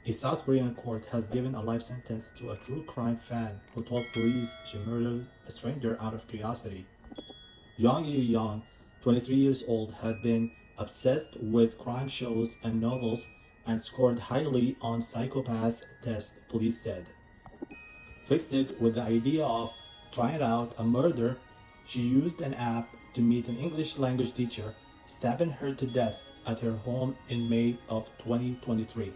A South Korean court has given a life sentence to a true crime fan who told police she murdered a stranger out of curiosity. Jung Yoo-Jung, 23 years old, had been obsessed with crime shows and novels and scored highly on psychopath tests, police said. Fixated with the idea of trying out a murder, she used an app to meet an English language teacher, stabbing her to death at her home in May of 2023.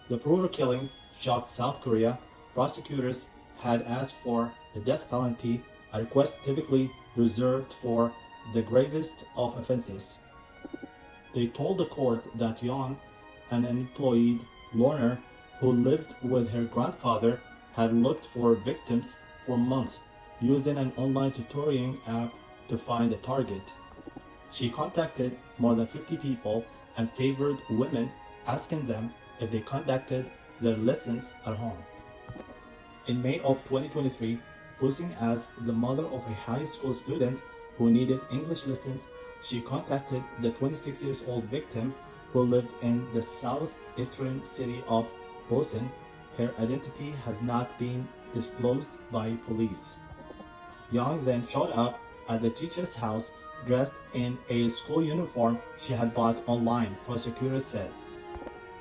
The brutal killing shocked South Korea. Prosecutors had asked for the death penalty, a request typically reserved for the gravest of offenses. They told the court that Young, an unemployed learner who lived with her grandfather, had looked for victims for months using an online tutoring app to find a target. She contacted more than 50 people and favored women, asking them if they conducted their lessons at home. In May of 2023, posing as the mother of a high school student who needed English lessons, she contacted the 26-year-old victim who lived in the southeastern city of Bosen. Her identity has not been disclosed by police. Young then showed up at the teacher's house dressed in a school uniform she had bought online, prosecutors said.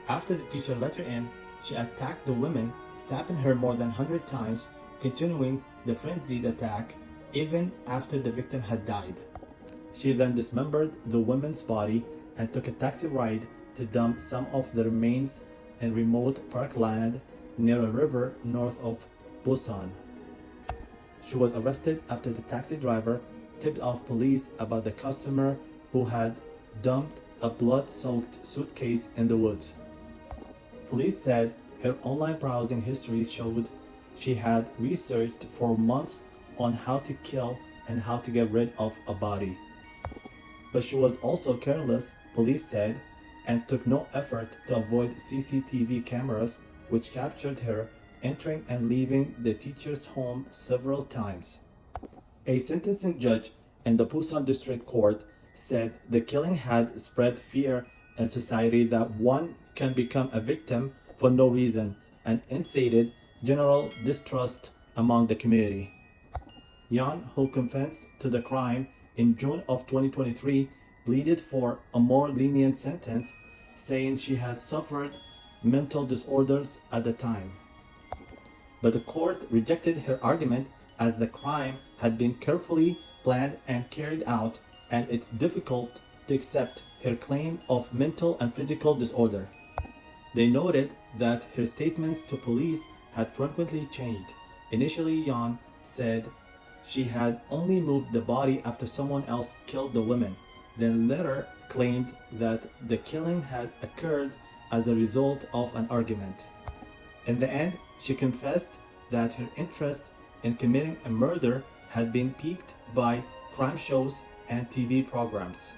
After the teacher let her in, she attacked the woman, stabbing her more than 100 times, continuing the frenzied attack even after the victim had died. She then dismembered the woman's body and took a taxi ride to dump some of the remains in remote parkland near a river north of Busan. She was arrested after the taxi driver tipped off police about the customer who had dumped a blood-soaked suitcase in the woods. Police said her online browsing history showed she had researched for months on how to kill and how to get rid of a body. But she was also careless, police said, and took no effort to avoid CCTV cameras which captured her entering and leaving the teacher's home several times. A sentencing judge in the Busan District Court said the killing had spread fear in society that one can become a victim for no reason and incited general distrust among the community. Yan, who confessed to the crime in June of 2023, pleaded for a more lenient sentence, saying she had suffered mental disorders at the time. But the court rejected her argument as the crime had been carefully planned and carried out, and it's difficult to accept her claim of mental and physical disorder. They noted that her statements to police had frequently changed. Initially, Yan said she had only moved the body after someone else killed the woman, then later claimed that the killing had occurred as a result of an argument. In the end, she confessed that her interest in committing a murder had been piqued by crime shows and TV programs.